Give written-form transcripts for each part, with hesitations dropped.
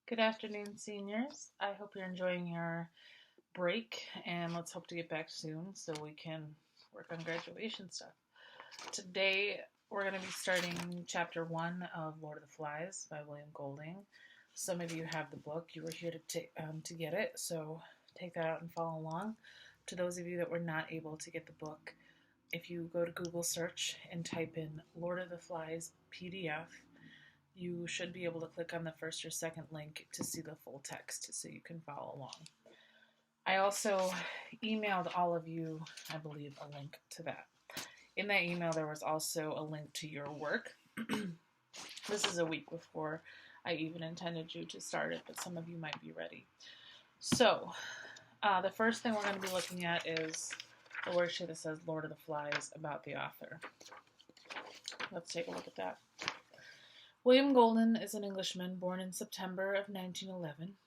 Good afternoon, seniors. I hope you're enjoying your break, and let's hope to get back soon so we can work on graduation stuff. Today, we're going to be starting chapter 1 of Lord of the Flies by William Golding. Some of you have the book. You were here to get it, so take that out and follow along. To those of you that were not able to get the book, if you go to Google search and type in Lord of the Flies PDF, you should be able to click on the first or second link to see the full text so you can follow along. I also emailed all of you, I believe, a link to that. In that email, there was also a link to your work. This is a week before I even intended you to start it, but some of you might be ready. So, the first thing we're going to be looking at is the worksheet that says Lord of the Flies about the author. Let's take a look at that. William Golding is an Englishman born in September of 1911.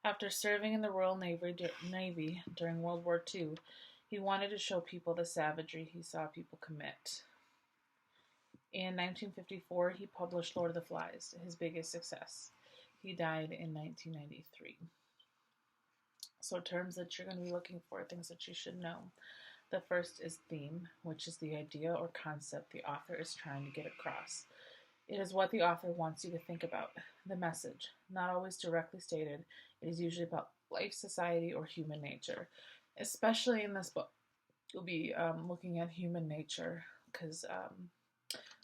After serving in the Royal Navy during World War II, he wanted to show people the savagery he saw people commit. In 1954, he published Lord of the Flies, his biggest success. He died in 1993. So terms that you're going to be looking for, things that you should know. The first is theme, which is the idea or concept the author is trying to get across. It is what the author wants you to think about, the message. Not always directly stated, it is usually about life, society, or human nature. Especially in this book, you'll be looking at human nature because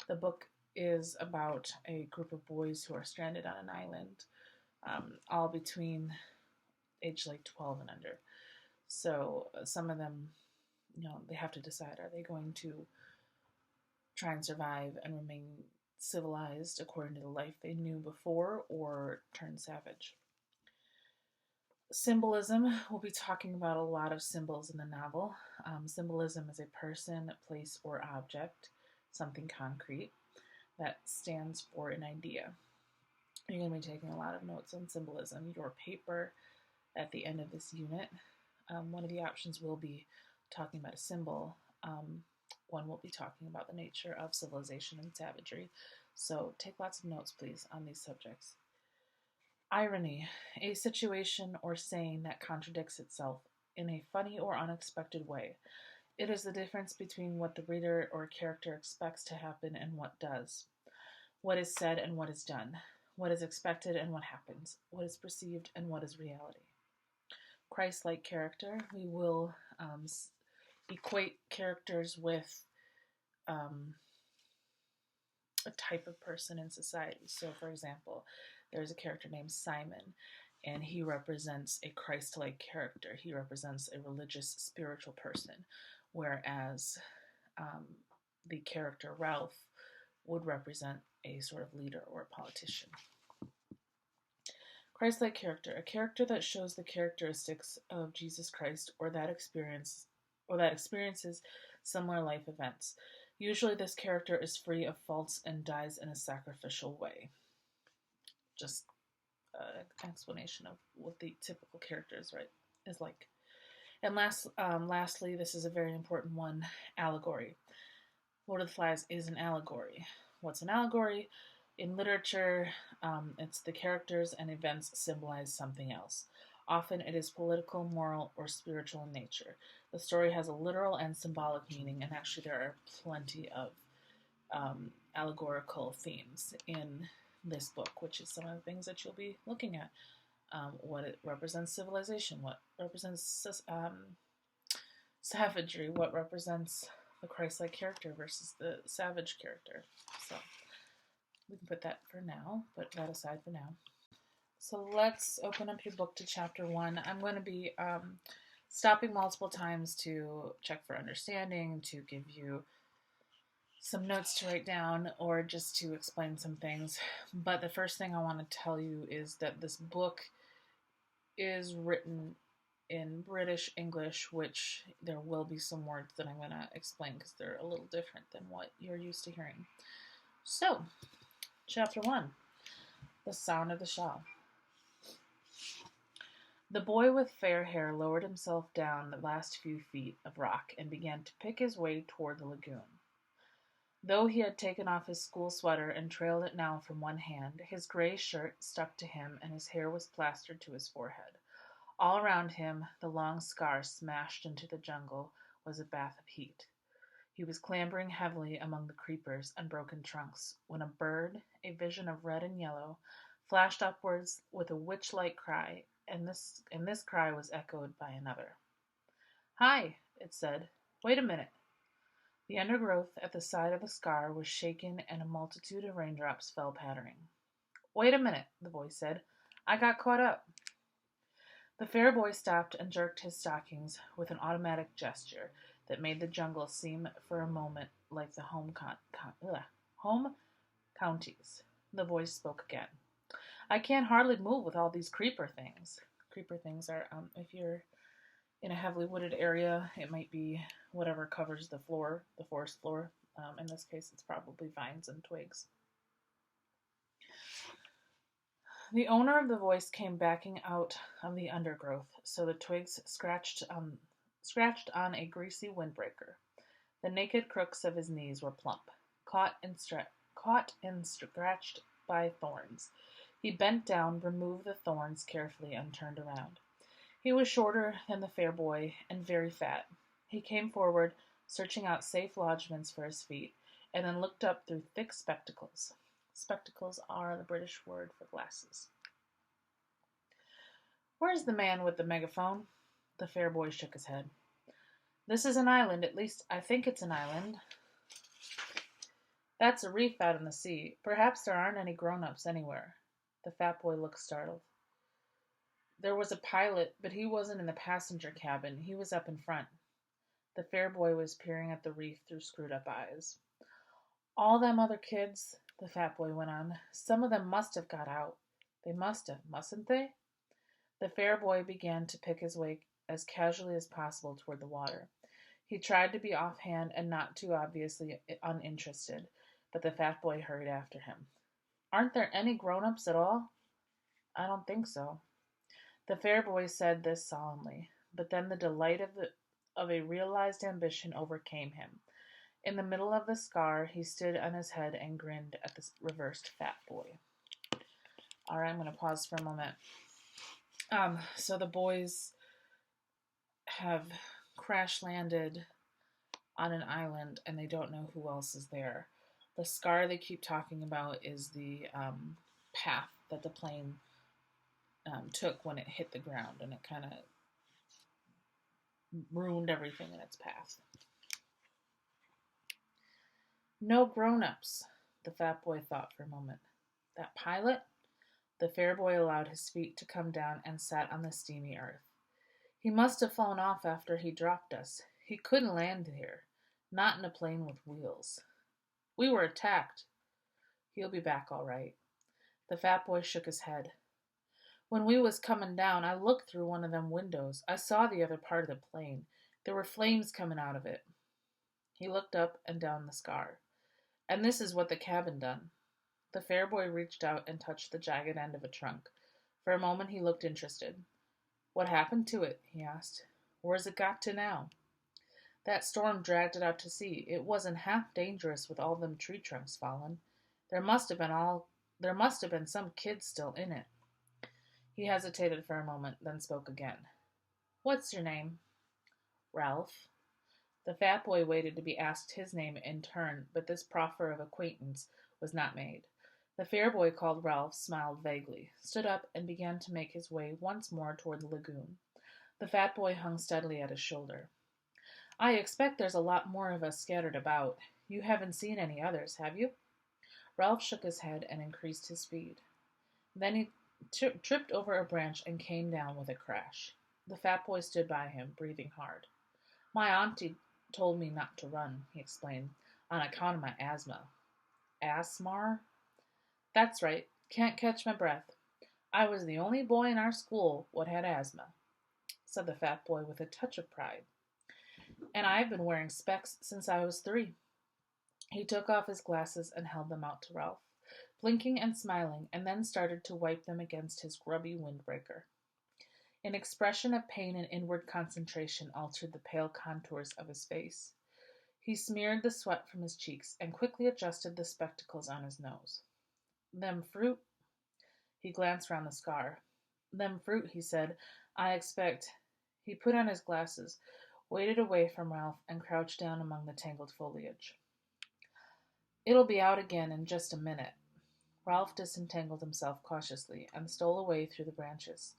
the book is about a group of boys who are stranded on an island, all between age like 12 and under. So some of them, they have to decide, are they going to try and survive and remain civilized according to the life they knew before, or turn savage? Symbolism, we'll be talking about a lot of symbols in the novel. Symbolism is a person, place, or object, something concrete, that stands for an idea. You're going to be taking a lot of notes on symbolism. Your paper at the end of this unit, one of the options will be talking about a symbol. One will be talking about the nature of civilization and savagery. So take lots of notes, please, on these subjects. Irony, a situation or saying that contradicts itself in a funny or unexpected way. It is the difference between what the reader or character expects to happen and what does. What is said and what is done. What is expected and what happens. What is perceived and what is reality. Christ-like character, we will equate characters with a type of person in society. So, for example, there's a character named Simon, and he represents a Christ-like character. He represents a religious, spiritual person, whereas the character Ralph would represent a sort of leader or a politician. Christ-like character, a character that shows the characteristics of Jesus Christ or that experiences similar life events. Usually this character is free of faults and dies in a sacrificial way. Just an explanation of what the typical character is like. And lastly, this is a very important one, allegory. Lord of the Flies is an allegory. What's an allegory? In literature, it's the characters and events symbolize something else. Often it is political, moral, or spiritual in nature. The story has a literal and symbolic meaning, and actually there are plenty of allegorical themes in this book, which is some of the things that you'll be looking at. What it represents civilization, what represents savagery, what represents the Christ-like character versus the savage character. So we can put that aside for now. So let's open up your book to chapter 1. I'm going to be stopping multiple times to check for understanding, to give you some notes to write down, or just to explain some things. But the first thing I want to tell you is that this book is written in British English, which there will be some words that I'm going to explain because they're a little different than what you're used to hearing. So, chapter 1, The Sound of the Shell. The boy with fair hair lowered himself down the last few feet of rock and began to pick his way toward the lagoon. Though he had taken off his school sweater and trailed it now from one hand, his gray shirt stuck to him and his hair was plastered to his forehead. All around him, the long scar smashed into the jungle was a bath of heat. He was clambering heavily among the creepers and broken trunks when a bird, a vision of red and yellow, flashed upwards with a witch-like cry, and this cry was echoed by another. "Hi," it said. "Wait a minute." The undergrowth at the side of the scar was shaken and a multitude of raindrops fell pattering. "Wait a minute," the voice said. "I got caught up." The fair boy stopped and jerked his stockings with an automatic gesture that made the jungle seem for a moment like the home counties. The voice spoke again. "I can't hardly move with all these creeper things." Creeper things are, if you're in a heavily wooded area, it might be whatever covers the floor, the forest floor. In this case, it's probably vines and twigs. The owner of the voice came backing out of the undergrowth, so the twigs scratched on a greasy windbreaker. The naked crooks of his knees were plump, caught and scratched by thorns. He bent down, removed the thorns carefully, and turned around. He was shorter than the fair boy and very fat. He came forward, searching out safe lodgments for his feet, and then looked up through thick spectacles. Spectacles are the British word for glasses. "Where's the man with the megaphone?" The fair boy shook his head. "This is an island, at least I think it's an island. That's a reef out in the sea. Perhaps there aren't any grown-ups anywhere." The fat boy looked startled. "There was a pilot, but he wasn't in the passenger cabin. He was up in front." The fair boy was peering at the reef through screwed-up eyes. "All them other kids," the fat boy went on, "some of them must have got out. They must have, mustn't they?" The fair boy began to pick his way as casually as possible toward the water. He tried to be offhand and not too obviously uninterested, but the fat boy hurried after him. "Aren't there any grown-ups at all?" "I don't think so." The fair boy said this solemnly, but then the delight of a realized ambition overcame him. In the middle of the scar, he stood on his head and grinned at the reversed fat boy. All right, I'm going to pause for a moment. So the boys have crash landed on an island and they don't know who else is there. The scar they keep talking about is the path that the plane took when it hit the ground, and it kind of ruined everything in its path. "No grown-ups," the fat boy thought for a moment. "That pilot?" The fair boy allowed his feet to come down and sat on the steamy earth. "He must have flown off after he dropped us. He couldn't land here. Not in a plane with wheels. We were attacked. He'll be back all right." The fat boy shook his head. "When we was coming down, I looked through one of them windows. I saw the other part of the plane. There were flames coming out of it." He looked up and down the scar. "And this is what the cabin done." The fair boy reached out and touched the jagged end of a trunk. For a moment he looked interested. "What happened to it?" he asked. "Where's it got to now?" "That storm dragged it out to sea. It wasn't half dangerous with all them tree trunks fallen. There must have been some kids still in it." He hesitated for a moment, then spoke again. "What's your name?" "Ralph." The fat boy waited to be asked his name in turn, but this proffer of acquaintance was not made. The fair boy, called Ralph, smiled vaguely, stood up, and began to make his way once more toward the lagoon. The fat boy hung steadily at his shoulder. "I expect there's a lot more of us scattered about. You haven't seen any others, have you?" Ralph shook his head and increased his speed. Then he tripped over a branch and came down with a crash. The fat boy stood by him, breathing hard. "My auntie told me not to run," he explained, "on account of my asthma." "Asthma?" "That's right. Can't catch my breath. I was the only boy in our school what had asthma," said the fat boy with a touch of pride. "And I've been wearing specs since I was 3. He took off his glasses and held them out to Ralph, blinking and smiling, and then started to wipe them against his grubby windbreaker. An expression of pain and inward concentration altered the pale contours of his face. He smeared the sweat from his cheeks and quickly adjusted the spectacles on his nose. Them fruit? He glanced round the scar. Them fruit, he said. I expect. He put on his glasses, waded away from Ralph, and crouched down among the tangled foliage. It'll be out again in just a minute. Ralph disentangled himself cautiously and stole away through the branches.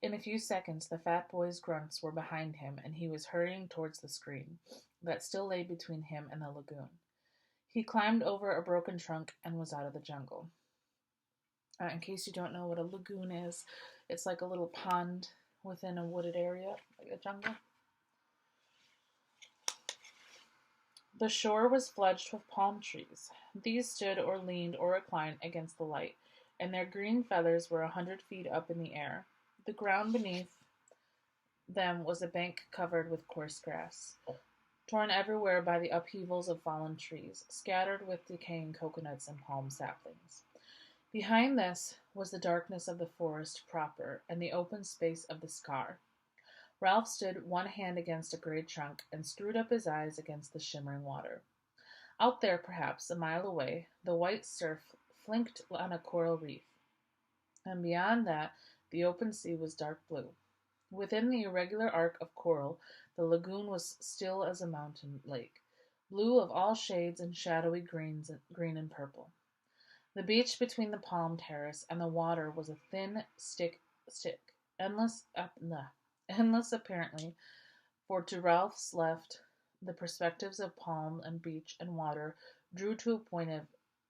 In a few seconds the fat boy's grunts were behind him, and he was hurrying towards the screen that still lay between him and the lagoon. He climbed over a broken trunk and was out of the jungle. In case you don't know what a lagoon is, it's like a little pond within a wooded area, like a jungle. The shore was fledged with palm trees. These stood or leaned or reclined against the light, and their green feathers were 100 feet up in the air. The ground beneath them was a bank covered with coarse grass, torn everywhere by the upheavals of fallen trees, scattered with decaying coconuts and palm saplings. Behind this was the darkness of the forest proper and the open space of the scar. Ralph stood one hand against a great trunk and screwed up his eyes against the shimmering water. Out there, perhaps a mile away, the white surf flinked on a coral reef, and beyond that the open sea was dark blue. Within the irregular arc of coral, the lagoon was still as a mountain lake, blue of all shades and shadowy green and purple. The beach between the palm terrace and the water was a thin stick, endless apparently, for to Ralph's left the perspectives of palm and beach and water drew to a point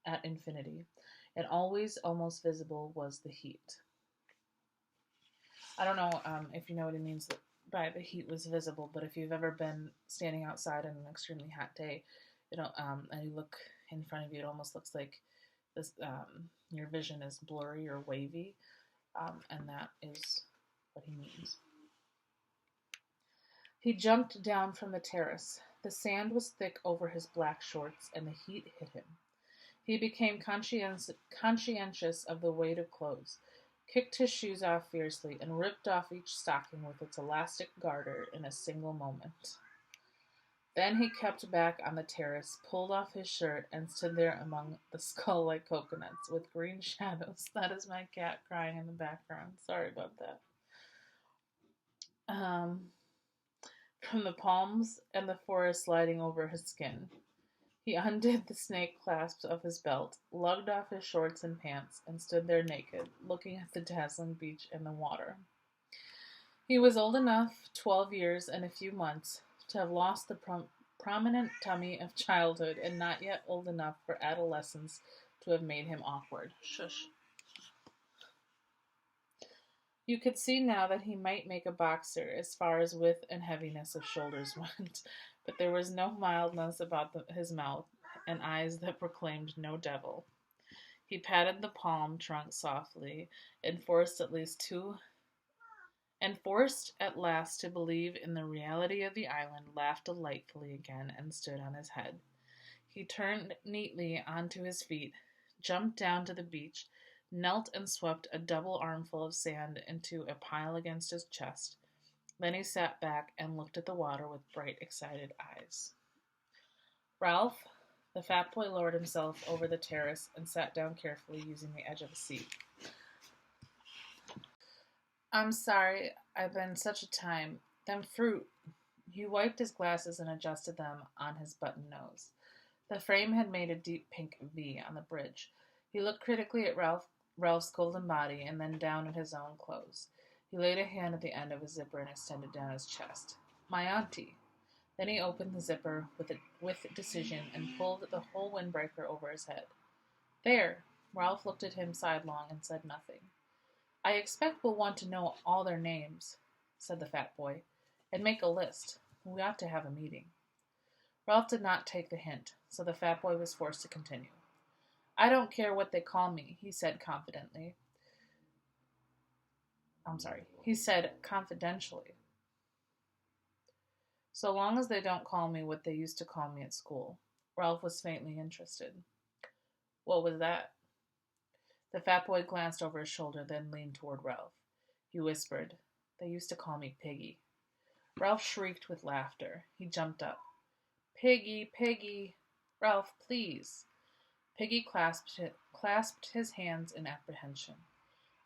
at infinity, and always almost visible was the heat. I don't know if you know what he means by the heat was visible, but if you've ever been standing outside on an extremely hot day, and you look in front of you, it almost looks like this. Your vision is blurry or wavy, and that is what he means. He jumped down from the terrace. The sand was thick over his black shorts, and the heat hit him. He became conscientious of the weight of clothes, kicked his shoes off fiercely, and ripped off each stocking with its elastic garter in a single moment. Then he kept back on the terrace, pulled off his shirt, and stood there among the skull-like coconuts with green shadows. That is my cat crying in the background. Sorry about that. From the palms and the forest sliding over his skin. He undid the snake clasps of his belt, lugged off his shorts and pants, and stood there naked, looking at the dazzling beach and the water. He was old enough, 12 years and a few months, to have lost the prominent tummy of childhood, and not yet old enough for adolescence to have made him awkward. Shush. You could see now that he might make a boxer as far as width and heaviness of shoulders went, but there was no mildness about his mouth and eyes that proclaimed no devil. He patted the palm trunk softly and forced at last to believe in the reality of the island, laughed delightfully again, and stood on his head. He turned neatly onto his feet, jumped down to the beach, knelt and swept a double armful of sand into a pile against his chest. Then he sat back and looked at the water with bright, excited eyes. Ralph, the fat boy, lowered himself over the terrace and sat down carefully, using the edge of a seat. I'm sorry, I've been such a time. Them fruit. He wiped his glasses and adjusted them on his button nose. The frame had made a deep pink V on the bridge. He looked critically at Ralph's golden body and then down at his own clothes. He laid a hand at the end of a zipper and extended down his chest. My auntie. Then he opened the zipper with decision and pulled the whole windbreaker over his head. There. Ralph looked at him sidelong and said nothing. I expect we'll want to know all their names, said the fat boy, and make a list. We ought to have a meeting. Ralph did not take the hint, so the fat boy was forced to continue. I don't care what they call me, he said confidentially. So long as they don't call me what they used to call me at school. Ralph was faintly interested. What was that? The fat boy glanced over his shoulder, then leaned toward Ralph. He whispered, They used to call me Piggy. Ralph shrieked with laughter. He jumped up. Piggy, Piggy. Ralph, please. Piggy clasped his hands in apprehension.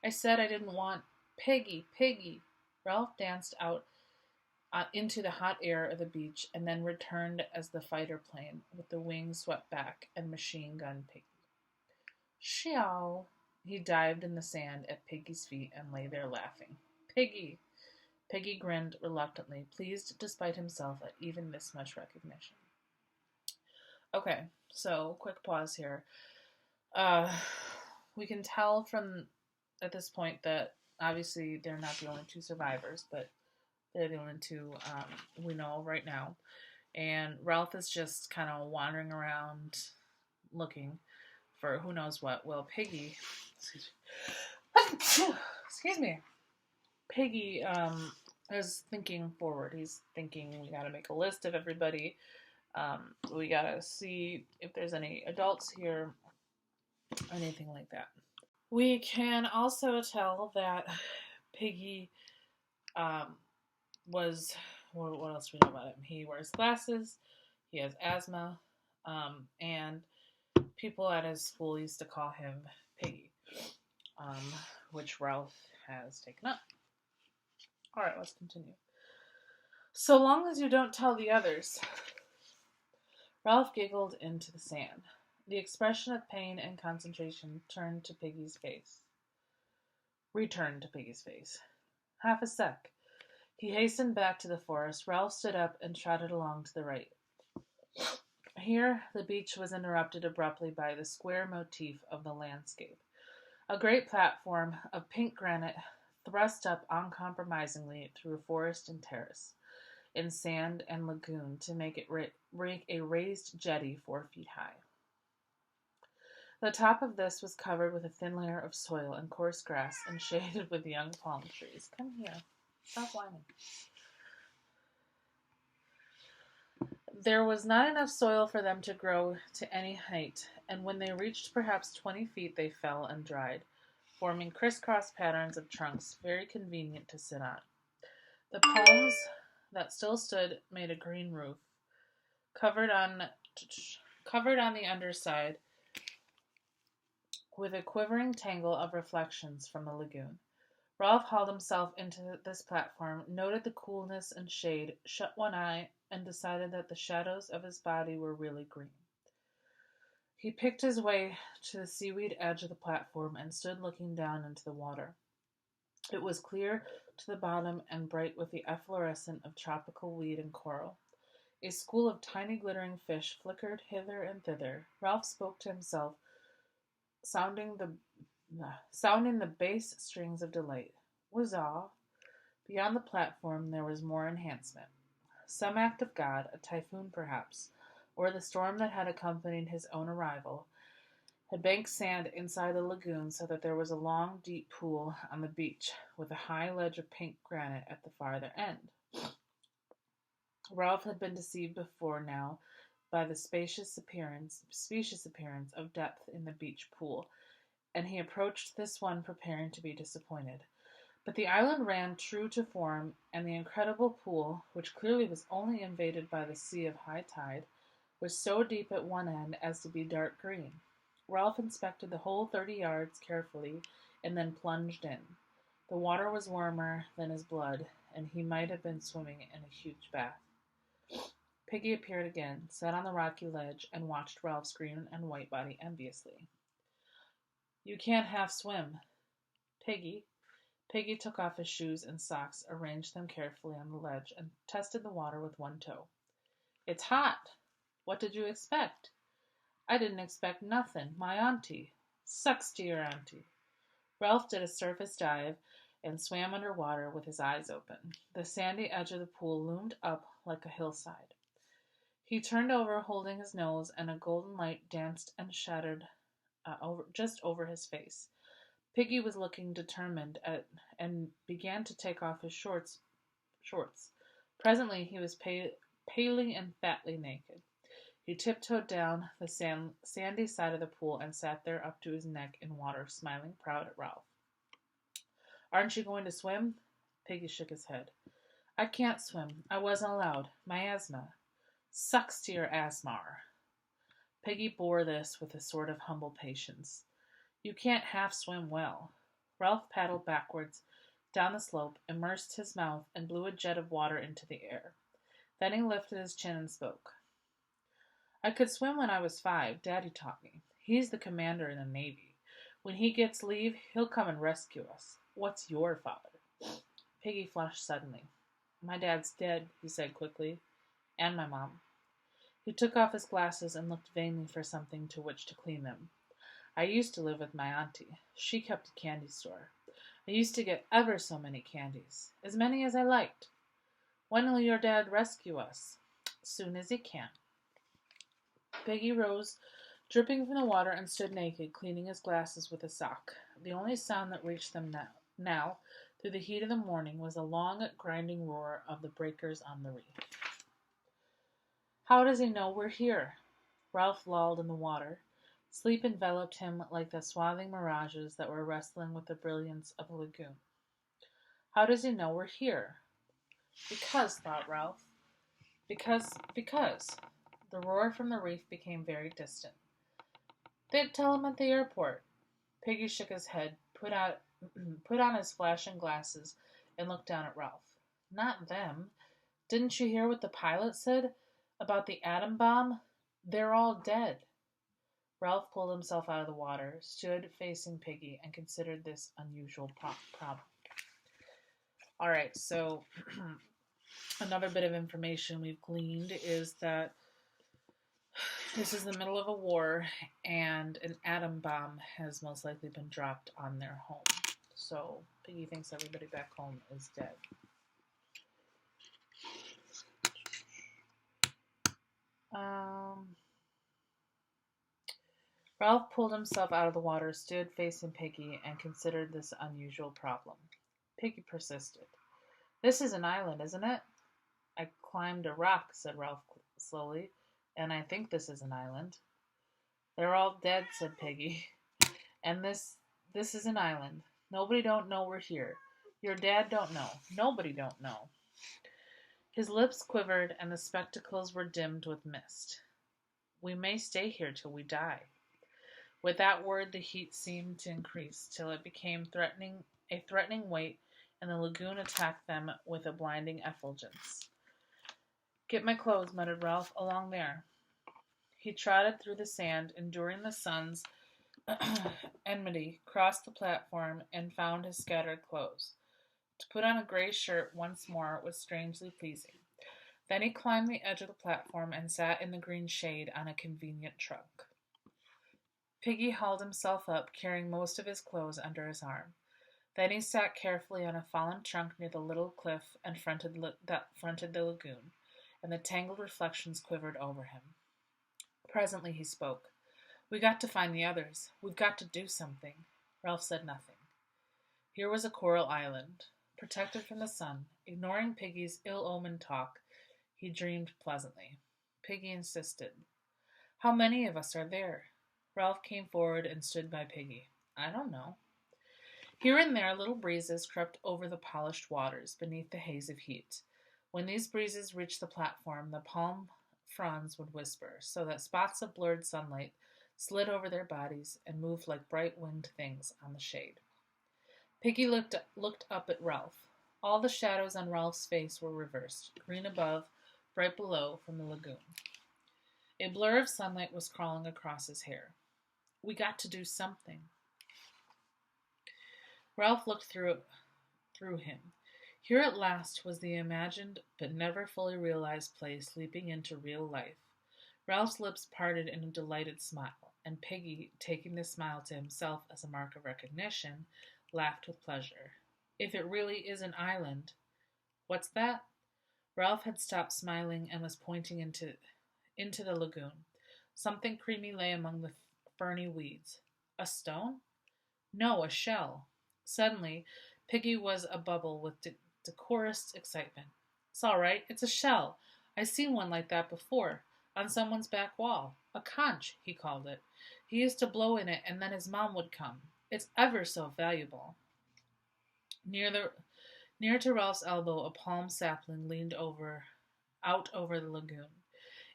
I said I didn't want Piggy, Piggy. Ralph danced out into the hot air of the beach and then returned as the fighter plane with the wings swept back and machine gun Piggy. Xiao! He dived in the sand at Piggy's feet and lay there laughing. Piggy! Piggy grinned reluctantly, pleased despite himself at even this much recognition. Okay, so quick pause here. We can tell from at this point that obviously they're not the only two survivors, but they're the only two we know right now. And Ralph is just kind of wandering around looking for who knows what. Well, Piggy, excuse me, Piggy is thinking forward. He's thinking we got to make a list of everybody. We got to see if there's any adults here, anything like that. We can also tell that Piggy was, what else do we know about him? He wears glasses, he has asthma, and people at his school used to call him Piggy, which Ralph has taken up. All right, let's continue. So long as you don't tell the others. Ralph giggled into the sand. The expression of pain and concentration returned to Piggy's face. Half a sec. He hastened back to the forest. Ralph stood up and trotted along to the right. Here, the beach was interrupted abruptly by the square motif of the landscape. A great platform of pink granite thrust up uncompromisingly through forest and terrace, in sand and lagoon to make it a raised jetty 4 feet high. The top of this was covered with a thin layer of soil and coarse grass and shaded with young palm trees. Come here. Stop whining. There was not enough soil for them to grow to any height, and when they reached perhaps 20 feet, they fell and dried, forming crisscross patterns of trunks, very convenient to sit on. The palms that still stood made a green roof, covered on the underside with a quivering tangle of reflections from the lagoon. Ralph hauled himself into this platform, noted the coolness and shade, shut one eye, and decided that the shadows of his body were really green. He picked his way to the seaweed edge of the platform and stood looking down into the water. It was clear to the bottom and bright with the efflorescence of tropical weed and coral. A school of tiny glittering fish flickered hither and thither. Ralph spoke to himself, sounding the bass strings of delight. Whizzaw! Beyond the platform there was more enhancement. Some act of God, a typhoon perhaps, or the storm that had accompanied his own arrival, had banked sand inside the lagoon so that there was a long, deep pool on the beach, with a high ledge of pink granite at the farther end. Ralph had been deceived before now by the specious appearance of depth in the beach pool, and he approached this one preparing to be disappointed. But the island ran true to form, and the incredible pool, which clearly was only invaded by the sea of high tide, was so deep at one end as to be dark green. Ralph inspected the whole 30 yards carefully, and then plunged in. The water was warmer than his blood, and he might have been swimming in a huge bath. Piggy appeared again, sat on the rocky ledge, and watched Ralph's green and white body enviously. You can't half swim. Piggy took off his shoes and socks, arranged them carefully on the ledge, and tested the water with one toe. It's hot. What did you expect? I didn't expect nothing. My auntie. Sucks to your auntie. Ralph did a surface dive and swam under water with his eyes open. The sandy edge of the pool loomed up like a hillside. He turned over, holding his nose, and a golden light danced and shattered just over his face. Piggy was looking determined and began to take off his shorts. Presently he was palely and fatly naked. He tiptoed down the sandy side of the pool and sat there up to his neck in water, smiling proud at Ralph. Aren't you going to swim? Piggy shook his head. I can't swim. I wasn't allowed. My asthma. Sucks to your Asmar. Peggy bore this with a sort of humble patience. You can't half swim well. Ralph paddled backwards down the slope, immersed his mouth, and blew a jet of water into the air. Then he lifted his chin and spoke. I could swim when I was 5. Daddy taught me. He's the commander in the Navy. When he gets leave, he'll come and rescue us. What's your father? Piggy flushed suddenly. My dad's dead, he said quickly, and my mom. He took off his glasses and looked vainly for something to which to clean them. I used to live with my auntie. She kept a candy store. I used to get ever so many candies, as many as I liked. When will your dad rescue us? Soon as he can. Piggy rose, dripping from the water, and stood naked, cleaning his glasses with a sock. The only sound that reached them now, through the heat of the morning, was the long, grinding roar of the breakers on the reef. How does he know we're here? Ralph lolled in the water. Sleep enveloped him like the swathing mirages that were wrestling with the brilliance of the lagoon. How does he know we're here? Because, thought Ralph. Because. The roar from the reef became very distant. They'd tell him at the airport. Piggy shook his head, put on his flashing glasses, and looked down at Ralph. Not them. Didn't you hear what the pilot said about the atom bomb? They're all dead. Ralph pulled himself out of the water, stood facing Piggy, and considered this unusual problem. All right, so another bit of information we've gleaned is that this is the middle of a war, and an atom bomb has most likely been dropped on their home. So Piggy thinks everybody back home is dead. Ralph pulled himself out of the water, stood facing Piggy, and considered this unusual problem. Piggy persisted. This is an island, isn't it? I climbed a rock, said Ralph slowly, and I think this is an island. They're all dead, said Piggy. And this is an island. Nobody don't know we're here. Your dad don't know. Nobody don't know. His lips quivered, and the spectacles were dimmed with mist. We may stay here till we die. With that word, the heat seemed to increase till it became a threatening weight, and the lagoon attacked them with a blinding effulgence. Get my clothes, muttered Ralph, along there. He trotted through the sand, enduring the sun's enmity, crossed the platform, and found his scattered clothes. To put on a gray shirt once more was strangely pleasing. Then he climbed the edge of the platform and sat in the green shade on a convenient trunk. Piggy hauled himself up, carrying most of his clothes under his arm. Then he sat carefully on a fallen trunk near the little cliff that fronted the lagoon, and the tangled reflections quivered over him. Presently he spoke. We got to find the others. We've got to do something. Ralph said nothing. Here was a coral island, protected from the sun. Ignoring Piggy's ill-omened talk, he dreamed pleasantly. Piggy insisted. How many of us are there? Ralph came forward and stood by Piggy. I don't know. Here and there little breezes crept over the polished waters beneath the haze of heat. When these breezes reached the platform, the palm fronds would whisper, so that spots of blurred sunlight slid over their bodies and moved like bright-winged things on the shade. Piggy looked up at Ralph. All the shadows on Ralph's face were reversed, green above, bright below from the lagoon. A blur of sunlight was crawling across his hair. We got to do something. Ralph looked through him. Here at last was the imagined but never fully realized place leaping into real life. Ralph's lips parted in a delighted smile, and Piggy, taking the smile to himself as a mark of recognition, laughed with pleasure. If it really is an island. What's that? Ralph had stopped smiling and was pointing into the lagoon. Something creamy lay among the ferny weeds. A stone? No, a shell. Suddenly, Piggy was abubble with decorous excitement. It's all right. It's a shell. I've seen one like that before, on someone's back wall. A conch, he called it. He used to blow in it, and then his mom would come. It's ever so valuable. Near to Ralph's elbow, a palm sapling leaned out over the lagoon.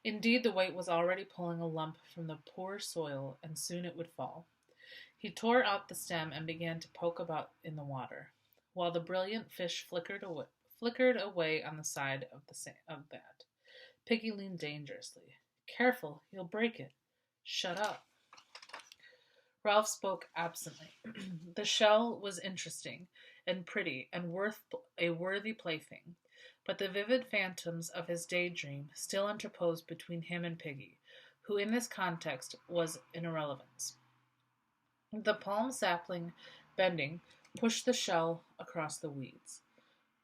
Indeed, the weight was already pulling a lump from the poor soil, and soon it would fall. He tore out the stem and began to poke about in the water, while the brilliant fish flickered away on the side of that. Piggy leaned dangerously. Careful, you'll break it. Shut up. Ralph spoke absently. The shell was interesting and pretty and worth a worthy plaything, but the vivid phantoms of his daydream still interposed between him and Piggy, who in this context was an irrelevance. The palm sapling, bending, pushed the shell across the weeds.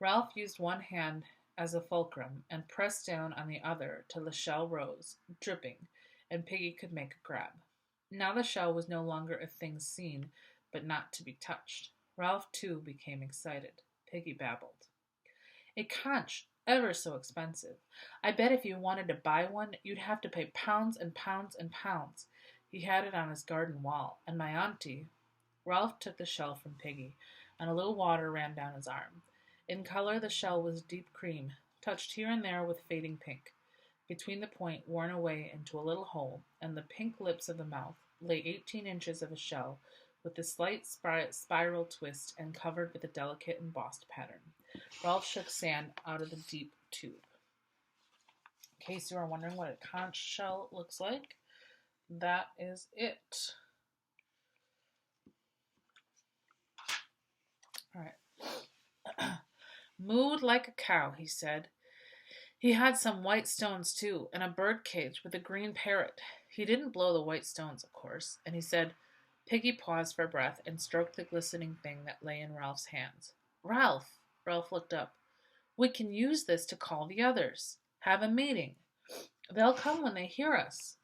Ralph used one hand as a fulcrum and pressed down on the other till the shell rose, dripping, and Piggy could make a grab. Now the shell was no longer a thing seen, but not to be touched. Ralph, too, became excited. Piggy babbled. A conch, ever so expensive. I bet if you wanted to buy one, you'd have to pay pounds and pounds and pounds. He had it on his garden wall, and my auntie. Ralph took the shell from Piggy, and a little water ran down his arm. In color, the shell was deep cream, touched here and there with fading pink. Between the point, worn away into a little hole, and the pink lips of the mouth, lay 18 inches of a shell, with a slight spiral twist and covered with a delicate embossed pattern. Ralph shook sand out of the deep tube. In case you are wondering what a conch shell looks like, that is it. All right. Mooed like a cow, he said. He had some white stones, too, and a bird cage with a green parrot. He didn't blow the white stones, of course, and he said. Piggy paused for breath and stroked the glistening thing that lay in Ralph's hands. Ralph! Ralph looked up. We can use this to call the others. Have a meeting. They'll come when they hear us.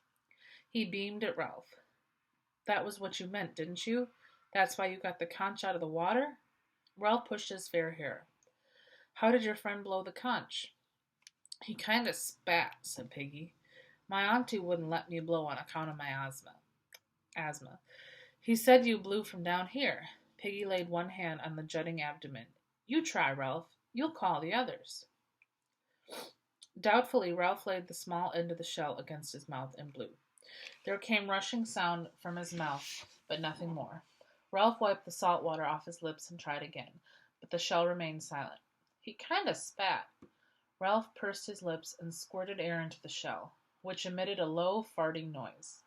He beamed at Ralph. That was what you meant, didn't you? That's why you got the conch out of the water? Ralph pushed his fair hair. How did your friend blow the conch? He kind of spat, said Piggy. My auntie wouldn't let me blow on account of my asthma. He said you blew from down here. Piggy laid one hand on the jutting abdomen. You try, Ralph. You'll call the others. Doubtfully, Ralph laid the small end of the shell against his mouth and blew. There came rushing sound from his mouth, but nothing more. Ralph wiped the salt water off his lips and tried again, but the shell remained silent. He kind of spat. Ralph pursed his lips and squirted air into the shell, which emitted a low, farting noise.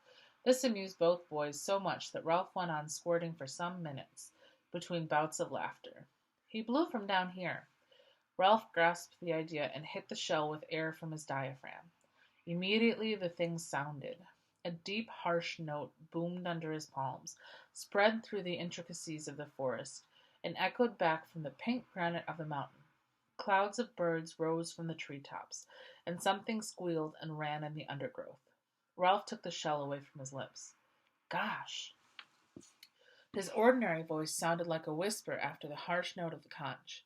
This amused both boys so much that Ralph went on squirting for some minutes, between bouts of laughter. He blew from down here. Ralph grasped the idea and hit the shell with air from his diaphragm. Immediately the thing sounded. A deep, harsh note boomed under his palms, spread through the intricacies of the forest, and echoed back from the pink granite of the mountain. Clouds of birds rose from the treetops, and something squealed and ran in the undergrowth. Ralph took the shell away from his lips. Gosh! His ordinary voice sounded like a whisper after the harsh note of the conch.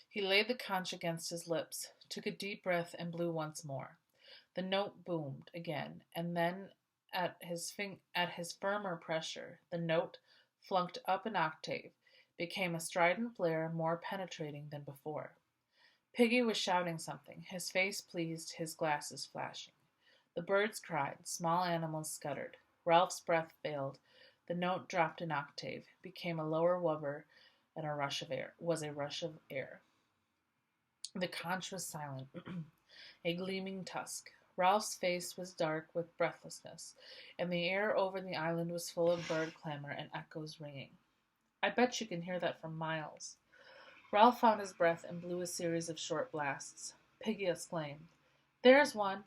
He laid the conch against his lips, took a deep breath, and blew once more. The note boomed again, and then, at his firmer pressure, the note, flunked up an octave, became a strident blare more penetrating than before. Piggy was shouting something, his face pleased, his glasses flashing. The birds cried, small animals scuttered. Ralph's breath failed. The note dropped an octave, became a lower wubber, and a rush of air. The conch was silent, a gleaming tusk. Ralph's face was dark with breathlessness, and the air over the island was full of bird clamor and echoes ringing. I bet you can hear that from miles. Ralph found his breath and blew a series of short blasts. Piggy exclaimed, There's one!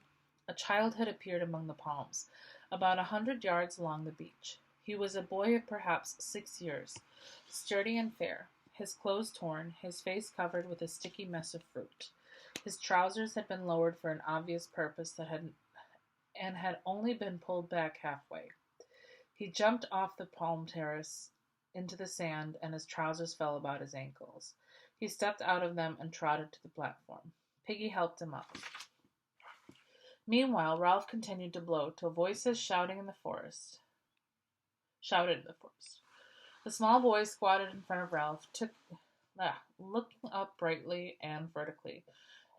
A child had appeared among the palms, about 100 yards along the beach. He was a boy of perhaps 6 years, sturdy and fair, his clothes torn, his face covered with a sticky mess of fruit. His trousers had been lowered for an obvious purpose and had only been pulled back halfway. He jumped off the palm terrace into the sand, and his trousers fell about his ankles. He stepped out of them and trotted to the platform. Piggy helped him up. Meanwhile, Ralph continued to blow till voices shouted in the forest. The small boy squatted in front of Ralph, looking up brightly and vertically.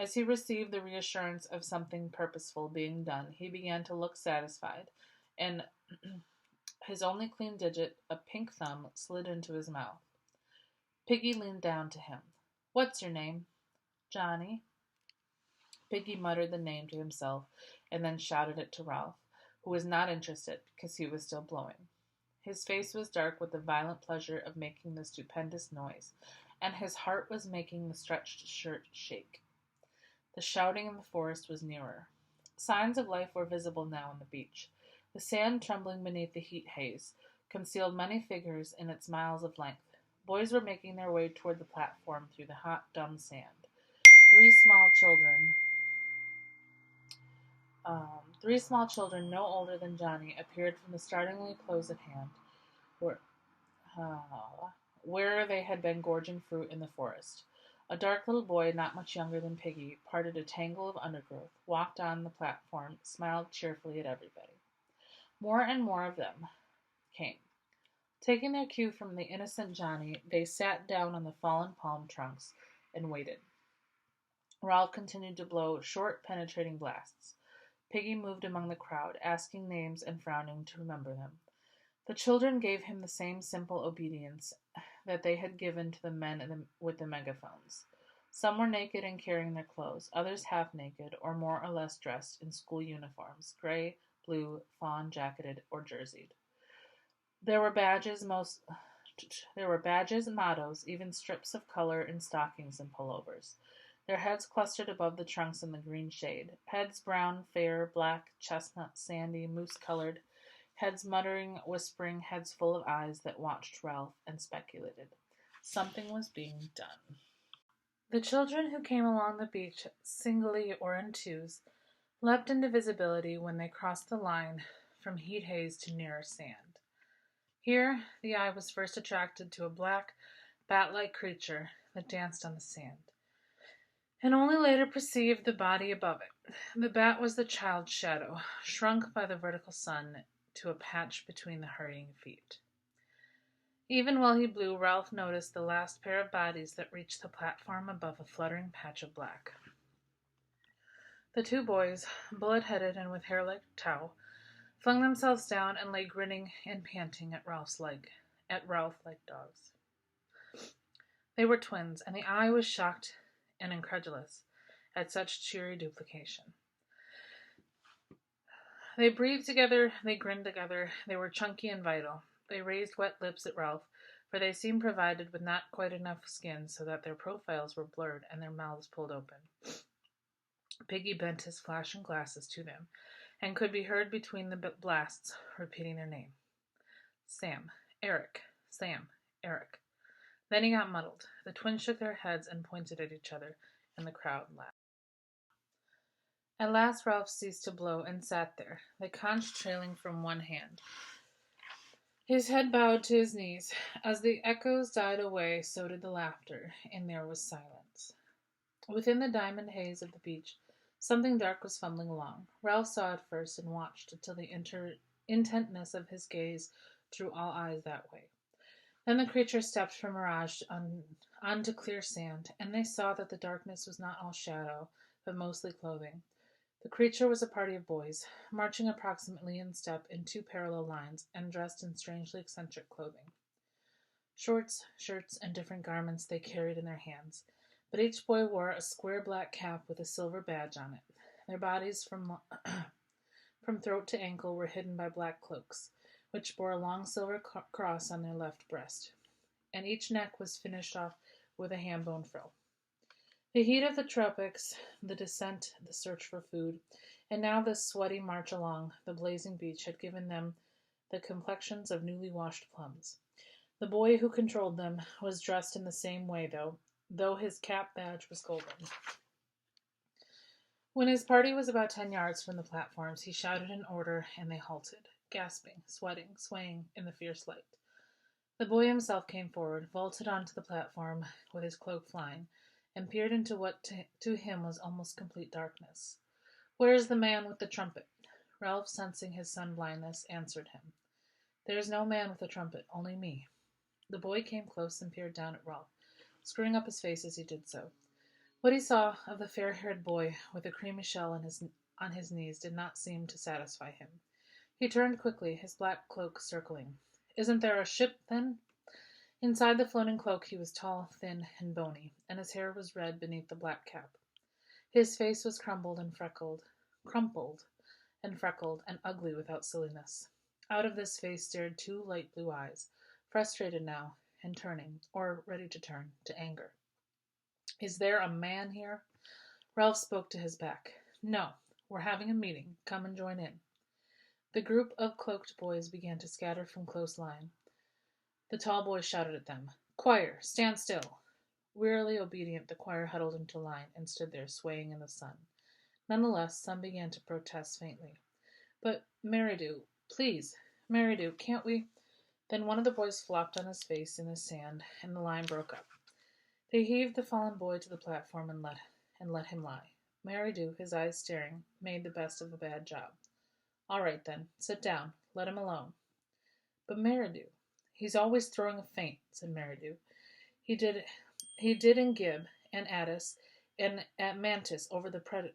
As he received the reassurance of something purposeful being done, he began to look satisfied, and his only clean digit, a pink thumb, slid into his mouth. Piggy leaned down to him. "What's your name?" "Johnny." Piggy muttered the name to himself and then shouted it to Ralph, who was not interested because he was still blowing. His face was dark with the violent pleasure of making the stupendous noise, and his heart was making the stretched shirt shake. The shouting in the forest was nearer. Signs of life were visible now on the beach. The sand trembling beneath the heat haze concealed many figures in its miles of length. Boys were making their way toward the platform through the hot, dumb sand. Three small children, three small children no older than Johnny, appeared from the startlingly close at hand, where, where they had been gorging fruit in the forest. A dark little boy, not much younger than Piggy, parted a tangle of undergrowth, walked on the platform, smiled cheerfully at everybody. More and more of them came. Taking their cue from the innocent Johnny, they sat down on the fallen palm trunks and waited. Ralph continued to blow short, penetrating blasts. Piggy moved among the crowd, asking names and frowning to remember them. The children gave him the same simple obedience that they had given to the men with the megaphones. Some were naked and carrying their clothes, others half naked or more or less dressed in school uniforms, gray, blue, fawn-jacketed, or jerseyed. There were badges, mottos, even strips of color in stockings and pullovers. Their heads clustered above the trunks in the green shade. Heads brown, fair, black, chestnut, sandy, moose-colored. Heads muttering, whispering, heads full of eyes that watched Ralph and speculated. Something was being done. The children who came along the beach, singly or in twos, leapt into visibility when they crossed the line from heat haze to nearer sand. Here the eye was first attracted to a black, bat-like creature that danced on the sand, and only later perceived the body above it. The bat was the child's shadow, shrunk by the vertical sun to a patch between the hurrying feet. Even while he blew, Ralph noticed the last pair of bodies that reached the platform above a fluttering patch of black. The two boys, bullet-headed and with hair like tow, flung themselves down and lay grinning and panting at Ralph like dogs. They were twins, and the eye was shocked and incredulous at such cheery duplication. They breathed together, they grinned together, they were chunky and vital. They raised wet lips at Ralph, for they seemed provided with not quite enough skin so that their profiles were blurred and their mouths pulled open. Piggy bent his flashing glasses to them, and could be heard between the blasts repeating their name. Sam, Eric, Sam, Eric. Then he got muddled. The twins shook their heads and pointed at each other, and the crowd laughed. At last Ralph ceased to blow and sat there, the conch trailing from one hand. His head bowed to his knees. As the echoes died away, so did the laughter, and there was silence. Within the diamond haze of the beach, something dark was fumbling along. Ralph saw it first and watched until the intentness of his gaze drew all eyes that way. Then the creature stepped from mirage onto clear sand, and they saw that the darkness was not all shadow, but mostly clothing. The creature was a party of boys, marching approximately in step in two parallel lines, and dressed in strangely eccentric clothing. Shorts, shirts, and different garments they carried in their hands, but each boy wore a square black cap with a silver badge on it. Their bodies from throat to ankle were hidden by black cloaks, which bore a long silver cross on their left breast, and each neck was finished off with a ham bone frill. The heat of the tropics, the descent, the search for food, and now this sweaty march along the blazing beach had given them the complexions of newly washed plums. The boy who controlled them was dressed in the same way, though his cap badge was golden. When his party was about 10 yards from the platforms, he shouted an order, and they halted, gasping, sweating, swaying in the fierce light. The boy himself came forward, vaulted onto the platform with his cloak flying, and peered into what to him was almost complete darkness. "Where is the man with the trumpet?" Ralph, sensing his sun-blindness, answered him. "There is no man with a trumpet, only me." The boy came close and peered down at Ralph, screwing up his face as he did so. What he saw of the fair-haired boy with a creamy shell on his knees did not seem to satisfy him. He turned quickly, his black cloak circling. "Isn't there a ship, then?" Inside the floating cloak he was tall, thin, and bony, and his hair was red beneath the black cap. His face was crumpled and freckled, and ugly without silliness. Out of this face stared two light blue eyes, frustrated now, and turning, or ready to turn, to anger. "Is there a man here?" Ralph spoke to his back. "No. We're having a meeting. Come and join in." The group of cloaked boys began to scatter from close line. The tall boy shouted at them, "Choir, stand still!" Wearily obedient, the choir huddled into line and stood there swaying in the sun. Nonetheless, some began to protest faintly. "But, Merridew, please, Merridew, can't we—" Then one of the boys flopped on his face in the sand, and the line broke up. They heaved the fallen boy to the platform and let him lie. Merridew, his eyes staring, made the best of a bad job. "All right, then. Sit down. Let him alone." "But Merridew—" "He's always throwing a feint," said Merridew. He did in Gib, and Addis, and at Mantis over the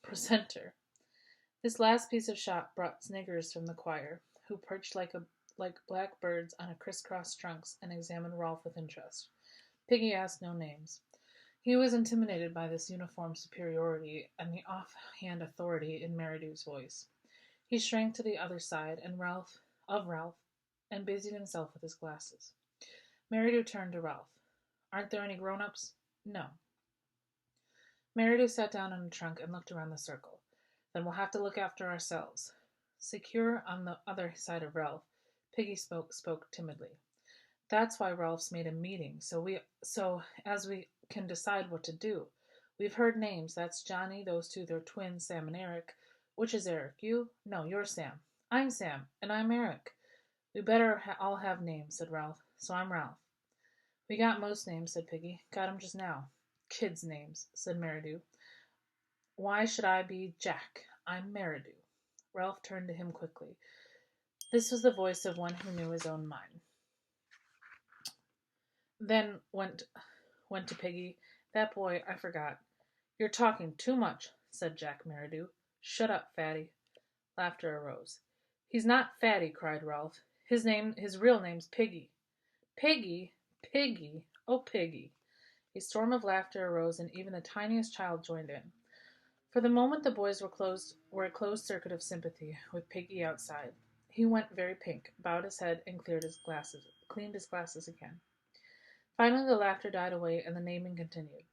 presenter. This last piece of shot brought sniggers from the choir, who perched like black birds on a criss-cross trunks and examined Rolf with interest. Piggy asked no names. He was intimidated by this uniform superiority and the off-hand authority in Merridew's voice. He shrank to the other side and Ralph, and busied himself with his glasses. Merridew turned to Ralph. "Aren't there any grown-ups?" "No." Merridew sat down on a trunk and looked around the circle. "Then we'll have to look after ourselves." Secure on the other side of Ralph, Piggy spoke timidly. "That's why Ralph's made a meeting, so as we can decide what to do. We've heard names. That's Johnny, those two, they're twins, Sam and Eric. Which is Eric? You? No, you're Sam. I'm Sam, and I'm Eric. We better all have names," said Ralph. "So I'm Ralph." "We got most names," said Piggy. "Got 'em just now." "Kids' names," said Merridew. "Why should I be Jack? I'm Merridew." Ralph turned to him quickly. This was the voice of one who knew his own mind. Then went to Piggy. "That boy, I forgot." "You're talking too much," said Jack Merridew. "Shut up, Fatty." Laughter arose. "He's not Fatty," cried Ralph. His real name's Piggy." "Piggy? Piggy? Oh, Piggy." A storm of laughter arose, and even the tiniest child joined in. For the moment the boys were a closed circuit of sympathy, with Piggy outside. He went very pink, bowed his head, and cleaned his glasses again. Finally the laughter died away, and the naming continued.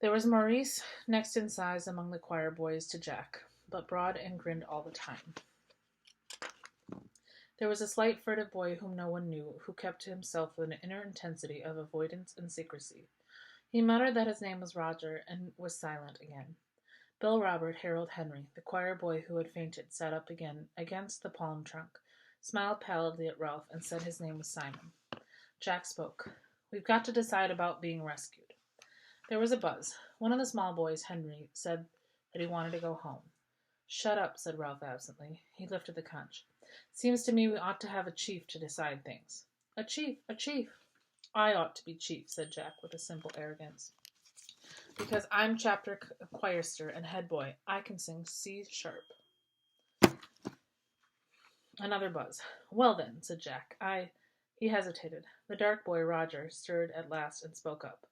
There was Maurice next in size among the choir boys to Jack, but broad and grinned all the time. There was a slight furtive boy whom no one knew, who kept to himself with an inner intensity of avoidance and secrecy. He muttered that his name was Roger, and was silent again. Bill Robert Harold Henry, the choir boy who had fainted, sat up again against the palm trunk, smiled pallidly at Ralph, and said his name was Simon. Jack spoke. "We've got to decide about being rescued." There was a buzz. One of the small boys, Henry, said that he wanted to go home. "Shut up," said Ralph absently. He lifted the conch. "Seems to me we ought to have a chief to decide things." "A chief, a chief." "I ought to be chief," said Jack with a simple arrogance. "Because I'm chapter choirster and head boy. I can sing C sharp." Another buzz. "Well then," said Jack, He hesitated. The dark boy, Roger, stirred at last and spoke up.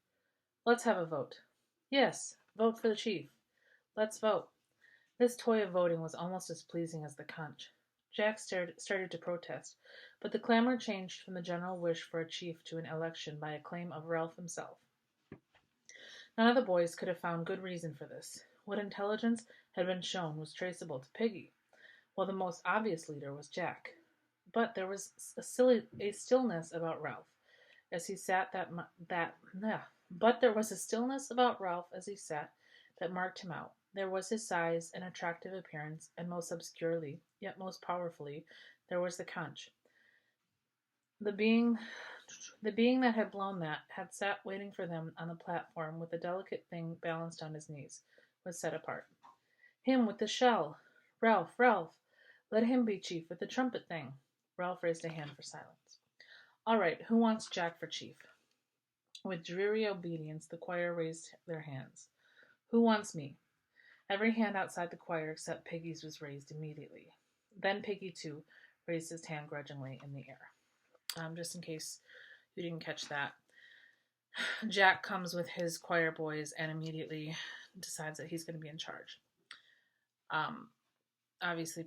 "Let's have a vote." "Yes, vote for the chief." "Let's vote." This toy of voting was almost as pleasing as the conch. Jack started to protest, but the clamor changed from the general wish for a chief to an election by a claim of Ralph himself. None of the boys could have found good reason for this. What intelligence had been shown was traceable to Piggy, while the most obvious leader was Jack. But there was a stillness about Ralph as he sat that marked him out. There was his size and attractive appearance, and most obscurely, yet most powerfully, there was the conch. The being that had blown that had sat waiting for them on the platform with the delicate thing balanced on his knees, was set apart. "Him with the shell! Ralph! Let him be chief with the trumpet thing." Ralph raised a hand for silence. "All right, who wants Jack for chief?" With dreary obedience, the choir raised their hands. Who wants me? Every hand outside the choir except Piggy's was raised immediately. Then Piggy, too, raised his hand grudgingly in the air. Just in case you didn't catch that, Jack comes with his choir boys and immediately decides that he's going to be in charge. Obviously,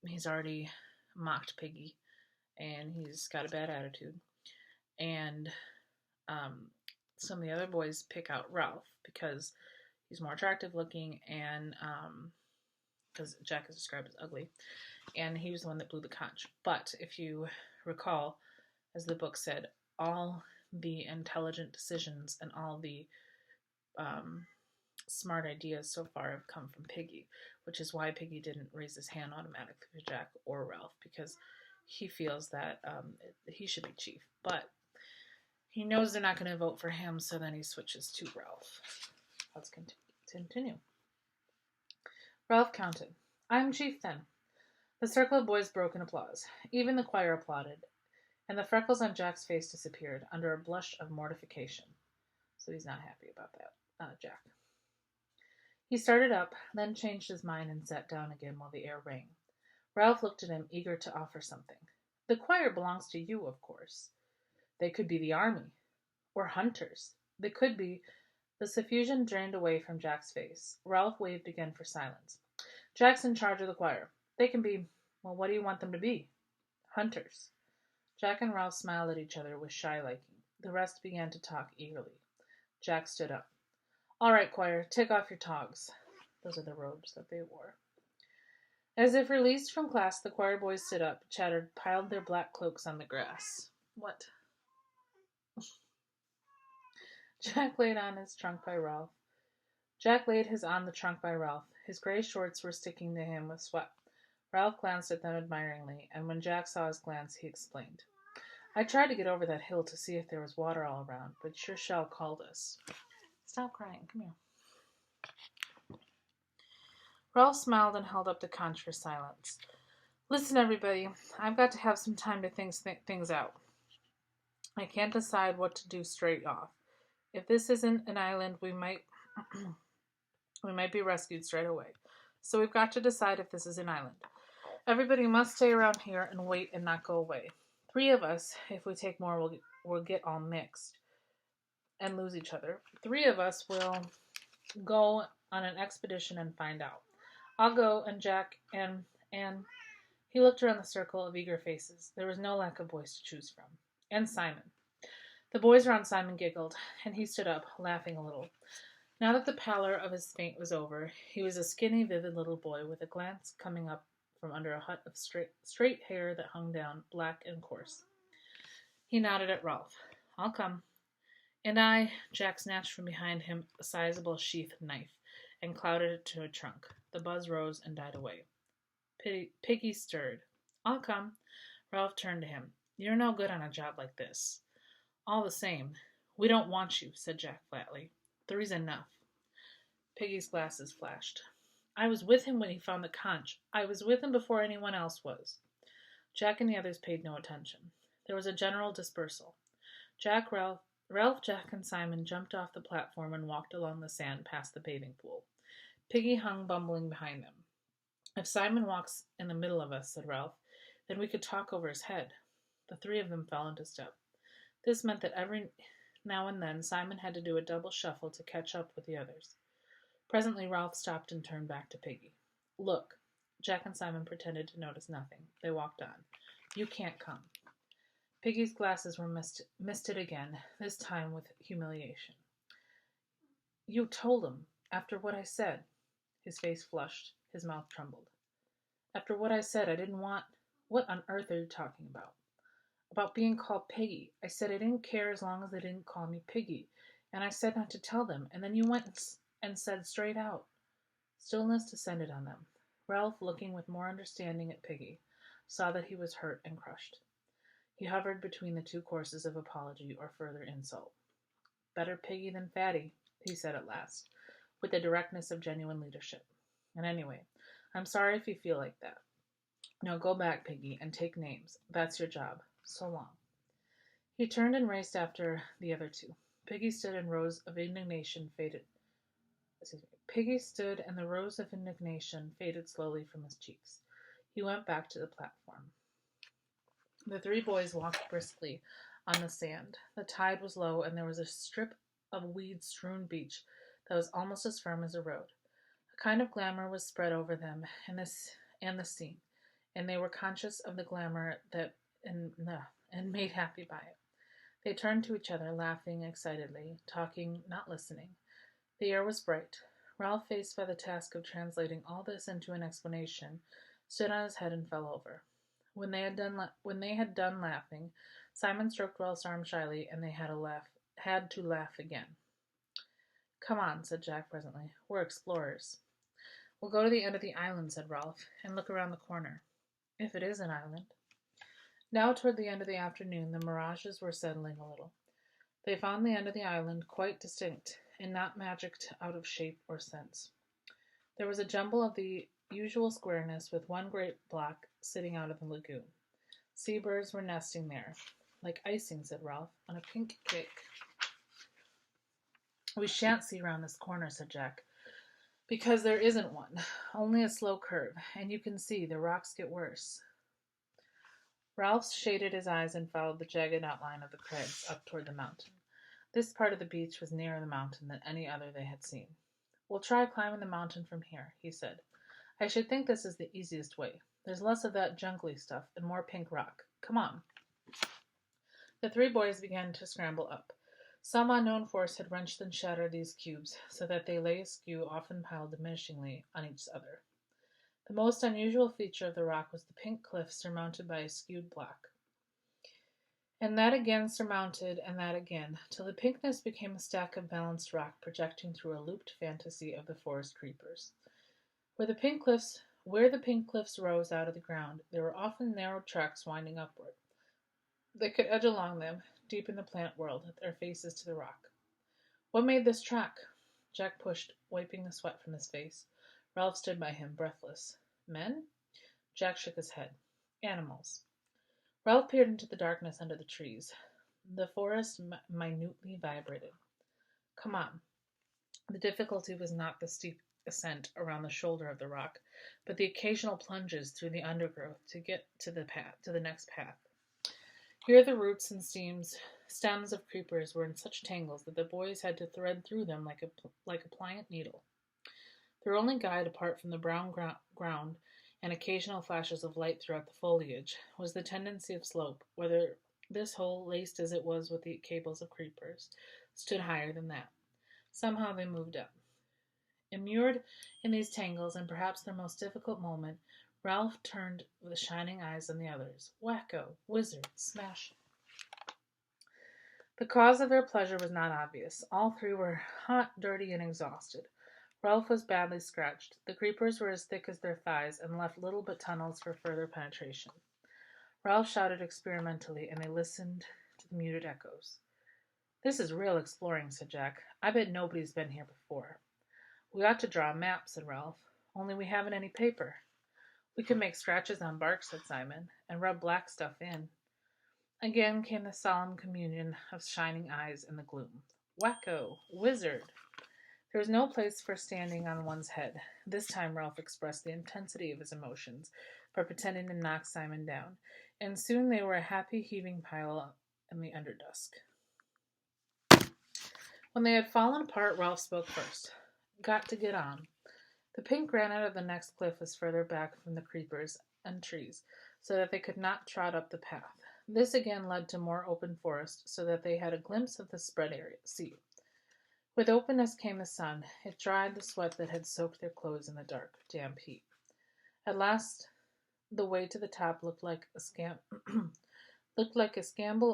he's already mocked Piggy, and he's got a bad attitude. And some of the other boys pick out Ralph because he's more attractive looking, and because Jack is described as ugly, and he was the one that blew the conch. But if you recall, as the book said, all the intelligent decisions and all the smart ideas so far have come from Piggy, which is why Piggy didn't raise his hand automatically for Jack or Ralph, because he feels that he should be chief. But he knows they're not going to vote for him, so then he switches to Ralph. Let's continue. Ralph counted. I'm chief then. The circle of boys broke in applause. Even the choir applauded, and the freckles on Jack's face disappeared under a blush of mortification. So he's not happy about that, Jack. He started up, then changed his mind and sat down again while the air rang. Ralph looked at him, eager to offer something. The choir belongs to you, of course. They could be the army, or hunters. They could be. The suffusion drained away from Jack's face. Ralph waved again for silence. Jack's in charge of the choir. They can be, well, what do you want them to be? Hunters. Jack and Ralph smiled at each other with shy liking. The rest began to talk eagerly. Jack stood up. All right, choir, take off your togs. Those are the robes that they wore. As if released from class, the choir boys stood up, chattered, piled their black cloaks on the grass. What? Jack laid on his trunk by Ralph. Jack laid his on the trunk by Ralph. His gray shorts were sticking to him with sweat. Ralph glanced at them admiringly, and when Jack saw his glance, he explained. I tried to get over that hill to see if there was water all around, but your shell called us. Stop crying. Come here. Ralph smiled and held up the conch for silence. Listen, everybody. I've got to have some time to think things out. I can't decide what to do straight off. If this isn't an island, we might be rescued straight away. So we've got to decide if this is an island. Everybody must stay around here and wait and not go away. 3 of us, if we take more, will get all mixed and lose each other. 3 of us will go on an expedition and find out. I'll go, and Jack and he looked around the circle of eager faces. There was no lack of boys to choose from. And Simon. The boys around Simon giggled, and he stood up, laughing a little. Now that the pallor of his faint was over, he was a skinny, vivid little boy with a glance coming up from under a hut of straight hair that hung down, black and coarse. He nodded at Ralph. I'll come. And I, Jack snatched from behind him a sizable sheath knife and clouded it to a trunk. The buzz rose and died away. Piggy stirred. I'll come. Ralph turned to him. You're no good on a job like this. All the same, we don't want you, said Jack flatly. 3's enough. Piggy's glasses flashed. I was with him when he found the conch. I was with him before anyone else was. Jack and the others paid no attention. There was a general dispersal. Ralph, Jack, and Simon jumped off the platform and walked along the sand past the bathing pool. Piggy hung bumbling behind them. If Simon walks in the middle of us, said Ralph, then we could talk over his head. The 3 of them fell into step. This meant that every now and then Simon had to do a double shuffle to catch up with the others. Presently Ralph stopped and turned back to Piggy. Look. Jack and Simon pretended to notice nothing. They walked on. You can't come. Piggy's glasses were misted again, this time with humiliation. You told him, after what I said. His face flushed. His mouth trembled. After what I said, I didn't want... What on earth are you talking about? About being called Piggy. I said I didn't care as long as they didn't call me Piggy. And I said not to tell them. And then you went and said straight out. Stillness descended on them. Ralph, looking with more understanding at Piggy, saw that he was hurt and crushed. He hovered between the 2 courses of apology or further insult. Better Piggy than Fatty, he said at last, with the directness of genuine leadership. And anyway, I'm sorry if you feel like that. Now go back, Piggy, and take names. That's your job. So long. He turned and raced after the other 2. Piggy stood and rows of indignation faded. Excuse me. Piggy stood, and the rose of indignation faded slowly from his cheeks. He went back to the platform. The three boys walked briskly on the sand. The tide was low, and there was a strip of weed-strewn beach that was almost as firm as a road. A kind of glamour was spread over them and the scene, and they were conscious of the glamour and made happy by it. They turned to each other, laughing excitedly, talking, not listening. The air was bright. Ralph, faced by the task of translating all this into an explanation, stood on his head and fell over. When they had done laughing, Simon stroked Ralph's arm shyly, and they had to laugh again. "Come on," said Jack presently. "We're explorers." "We'll go to the end of the island," said Ralph, "and look around the corner. If it is an island." Now, toward the end of the afternoon, the mirages were settling a little. They found the end of the island quite distinct, and not magicked out of shape or sense. There was a jumble of the usual squareness, with one great block sitting out of the lagoon. Seabirds were nesting there. "Like icing," said Ralph, "on a pink cake." "We shan't see round this corner," said Jack, "because there isn't one, only a slow curve, and you can see the rocks get worse." Ralph shaded his eyes and followed the jagged outline of the crags up toward the mountain. This part of the beach was nearer the mountain than any other they had seen. "We'll try climbing the mountain from here," he said. "I should think this is the easiest way. There's less of that jungly stuff and more pink rock. Come on." The three boys began to scramble up. Some unknown force had wrenched and shattered these cubes, so that they lay askew, often piled diminishingly on each other. The most unusual feature of the rock was the pink cliff surmounted by a skewed block, and that again surmounted, and that again, till the pinkness became a stack of balanced rock projecting through a looped fantasy of the forest creepers. Where the pink cliffs rose out of the ground, there were often narrow tracks winding upward. They could edge along them, deep in the plant world, their faces to the rock. "What made this track?" Jack pushed, wiping the sweat from his face. Ralph stood by him, breathless. "Men?" Jack shook his head. "Animals." Ralph peered into the darkness under the trees. The forest minutely vibrated. "Come on." The difficulty was not the steep ascent around the shoulder of the rock, but the occasional plunges through the undergrowth to get to the next path. Here the roots and stems of creepers were in such tangles that the boys had to thread through them like a pliant needle. Their only guide, apart from the brown ground and occasional flashes of light throughout the foliage, was the tendency of slope, whether this hole, laced as it was with the cables of creepers, stood higher than that. Somehow they moved up. Immured in these tangles, and perhaps their most difficult moment, Ralph turned with shining eyes on the others. Wacko, whizzer, smash. The cause of their pleasure was not obvious. All three were hot, dirty, and exhausted. Ralph was badly scratched. The creepers were as thick as their thighs and left little but tunnels for further penetration. Ralph shouted experimentally, and they listened to the muted echoes. "This is real exploring," said Jack. "I bet nobody's been here before." "We ought to draw a map," said Ralph, "only we haven't any paper." "We could make scratches on bark," said Simon, "and rub black stuff in." Again came the solemn communion of shining eyes in the gloom. Wacko! Wizard! There was no place for standing on one's head. This time Ralph expressed the intensity of his emotions by pretending to knock Simon down, and soon they were a happy heaving pile in the underdusk. When they had fallen apart, Ralph spoke first. "Got to get on." The pink granite of the next cliff was further back from the creepers and trees, so that they could not trot up the path. This again led to more open forest, so that they had a glimpse of the spread sea. With openness came the sun. It dried the sweat that had soaked their clothes in the dark, damp heat. At last, the way to the top looked like a scamble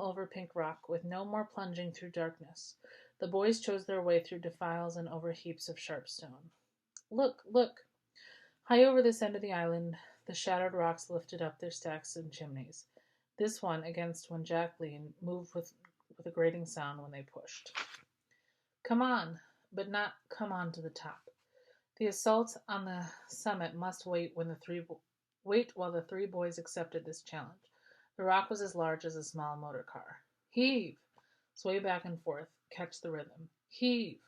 over pink rock, with no more plunging through darkness. The boys chose their way through defiles and over heaps of sharp stone. "Look, look!" High over this end of the island, the shattered rocks lifted up their stacks and chimneys. This one, against one Jack leaned, moved with a grating sound when they pushed. "Come on," but not come on to the top. The assault on the summit must wait while the three boys accepted this challenge. The rock was as large as a small motor car. "Heave!" Sway back and forth. Catch the rhythm. Heave!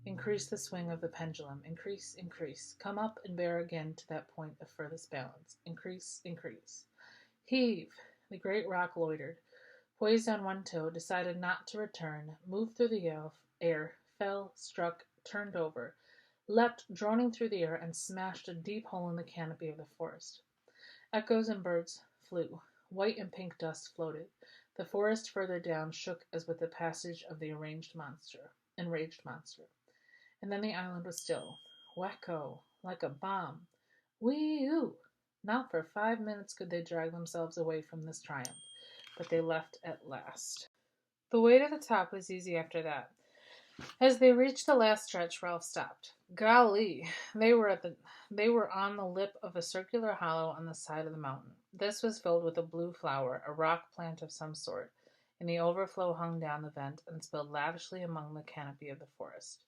Increase the swing of the pendulum. Increase, increase. Come up and bear again to that point of furthest balance. Increase, increase. Heave! The great rock loitered, poised on one toe, decided not to return, moved through the air, fell, struck, turned over, leapt, droning through the air, and smashed a deep hole in the canopy of the forest. Echoes and birds flew. White and pink dust floated. The forest further down shook as with the passage of the enraged monster. And then the island was still. Wacko, like a bomb. Wee-oo! Not for 5 minutes could they drag themselves away from this triumph, but they left at last. The way to the top was easy after that. As they reached the last stretch, Ralph stopped. Golly, they were on the lip of a circular hollow on the side of the mountain. This was filled with a blue flower, a rock plant of some sort, and the overflow hung down the vent and spilled lavishly among the canopy of the forest.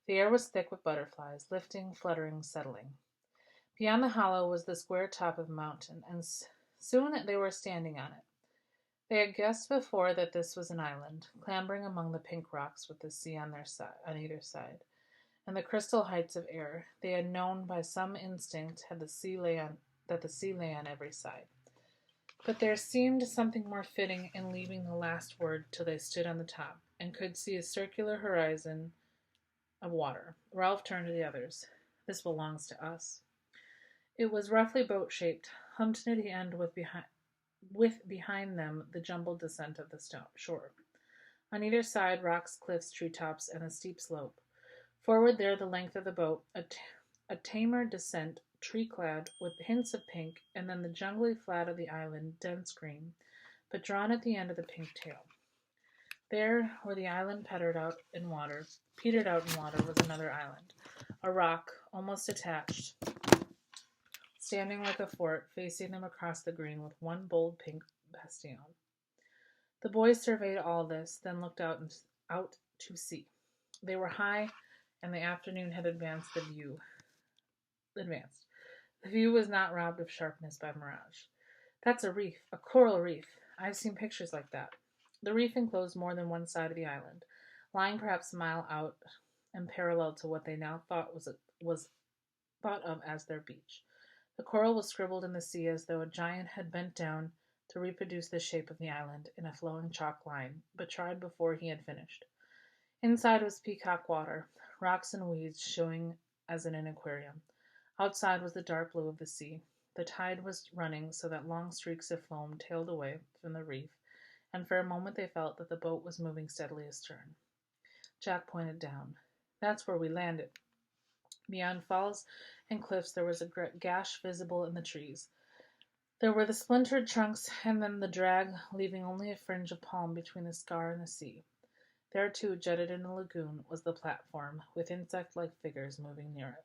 The air was thick with butterflies, lifting, fluttering, settling. Beyond the hollow was the square top of the mountain, and soon they were standing on it. They had guessed before that this was an island, clambering among the pink rocks with the sea on either side, and the crystal heights of air. They had known by some instinct that the sea lay on every side. But there seemed something more fitting in leaving the last word till they stood on the top, and could see a circular horizon of water. Ralph turned to the others. This belongs to us. It was roughly boat-shaped, humped near the end with behind them the jumbled descent of the shore. On either side, rocks, cliffs, treetops, and a steep slope. Forward there, the length of the boat, a tamer descent, tree-clad, with hints of pink, and then the jungly flat of the island, dense green, but drawn at the end of the pink tail. There, where the island petered out in water, was another island, a rock, almost detached, standing like a fort, facing them across the green with one bold pink bastion. The boys surveyed all this, then looked out to sea. They were high, and the afternoon had advanced. The view was not robbed of sharpness by mirage. That's a reef, a coral reef. I've seen pictures like that. The reef enclosed more than one side of the island, lying perhaps a mile out and parallel to what they now was thought of as their beach. The coral was scribbled in the sea as though a giant had bent down to reproduce the shape of the island in a flowing chalk line, but tried before he had finished. Inside was peacock water, rocks and weeds showing as in an aquarium. Outside was the dark blue of the sea. The tide was running so that long streaks of foam tailed away from the reef, and for a moment they felt that the boat was moving steadily astern. Jack pointed down. That's where we landed. Beyond falls and cliffs there was a gash visible in the trees. There were the splintered trunks, and then the drag, leaving only a fringe of palm between the scar and the sea. There, too, jutted in the lagoon, was the platform, with insect-like figures moving near it.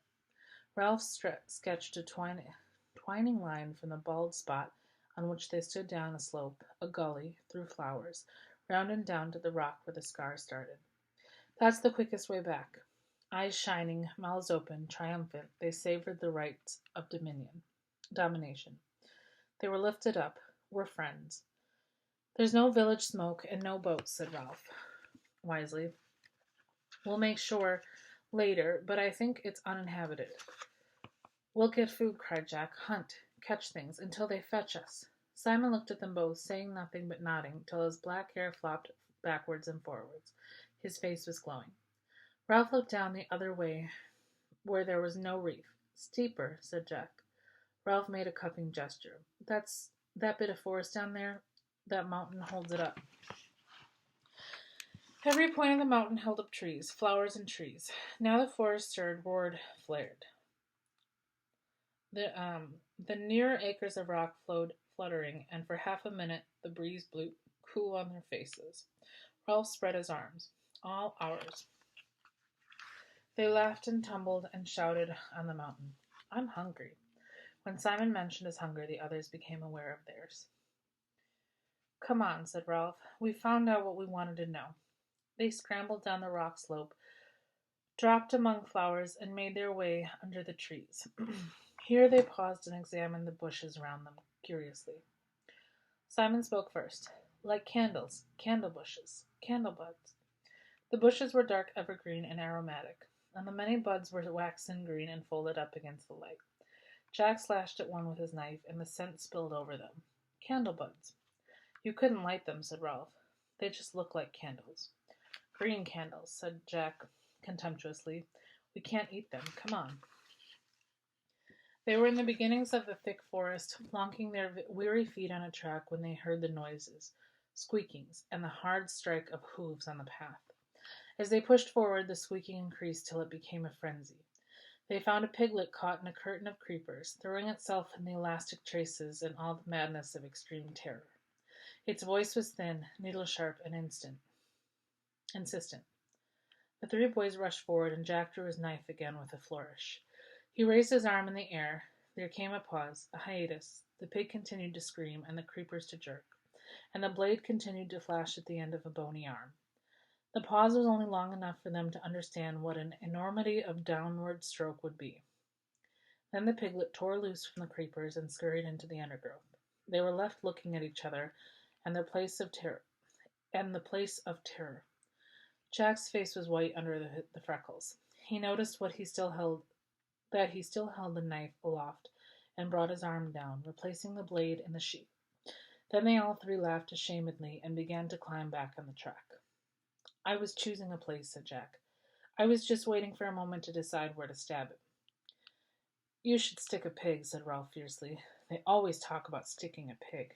Ralph sketched a twining line from the bald spot on which they stood down a slope, a gully, through flowers, round and down to the rock where the scar started. That's the quickest way back. Eyes shining, mouths open, triumphant, they savored the rights of domination. They were lifted up. We're friends. There's no village smoke and no boats, said Ralph, wisely. We'll make sure later, but I think it's uninhabited. We'll get food, cried Jack. Hunt, catch things, until they fetch us. Simon looked at them both, saying nothing but nodding, till his black hair flopped backwards and forwards. His face was glowing. Ralph looked down the other way, where there was no reef. Steeper, said Jack. Ralph made a cupping gesture. That's that bit of forest down there. That mountain holds it up. Every point of the mountain held up trees, flowers and trees. Now the forest stirred, roared, flared. The nearer acres of rock flowed fluttering, and for half a minute the breeze blew cool on their faces. Ralph spread his arms. All ours. They laughed and tumbled and shouted on the mountain. I'm hungry. When Simon mentioned his hunger, the others became aware of theirs. Come on, said Ralph. We found out what we wanted to know. They scrambled down the rock slope, dropped among flowers, and made their way under the trees. Here they paused and examined the bushes around them curiously. Simon spoke first. like candles, candle bushes, candle buds. The bushes were dark evergreen and aromatic, and the many buds were waxen green and folded up against the light. Jack slashed at one with his knife, and the scent spilled over them. Candle buds. You couldn't light them, said Ralph. They just look like candles. Green candles, said Jack contemptuously. We can't eat them. Come on. They were in the beginnings of the thick forest, plonking their weary feet on a track when they heard the noises, squeakings, and the hard strike of hooves on the path. As they pushed forward, the squeaking increased till it became a frenzy. They found a piglet caught in a curtain of creepers, throwing itself in the elastic traces in all the madness of extreme terror. Its voice was thin, needle-sharp, and insistent. The three boys rushed forward, and Jack drew his knife again with a flourish. He raised his arm in the air. There came a pause, a hiatus. The pig continued to scream, and the creepers to jerk, and the blade continued to flash at the end of a bony arm. The pause was only long enough for them to understand what an enormity of downward stroke would be. Then the piglet tore loose from the creepers and scurried into the undergrowth. They were left looking at each other and the place of terror. Jack's face was white under the freckles. He noticed that he still held the knife aloft and brought his arm down, replacing the blade in the sheath. Then they all three laughed ashamedly and began to climb back on the track. I was choosing a place, said Jack. I was just waiting for a moment to decide where to stab it. You should stick a pig, said Ralph fiercely. They always talk about sticking a pig.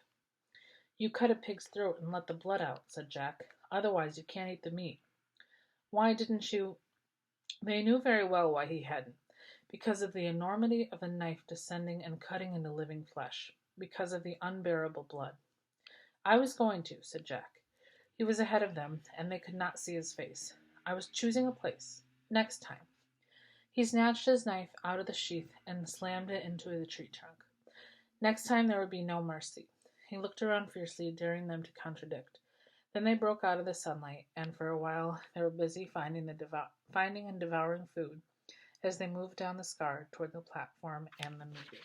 You cut a pig's throat and let the blood out, said Jack. Otherwise you can't eat the meat. Why didn't you? They knew very well why he hadn't. Because of the enormity of the knife descending and cutting into living flesh. Because of the unbearable blood. I was going to, said Jack. He was ahead of them, and they could not see his face. I was choosing a place. Next time. He snatched his knife out of the sheath and slammed it into the tree trunk. Next time there would be no mercy. He looked around fiercely, daring them to contradict. Then they broke out of the sunlight, and for a while they were busy finding and devouring food as they moved down the scar toward the platform and the meeting.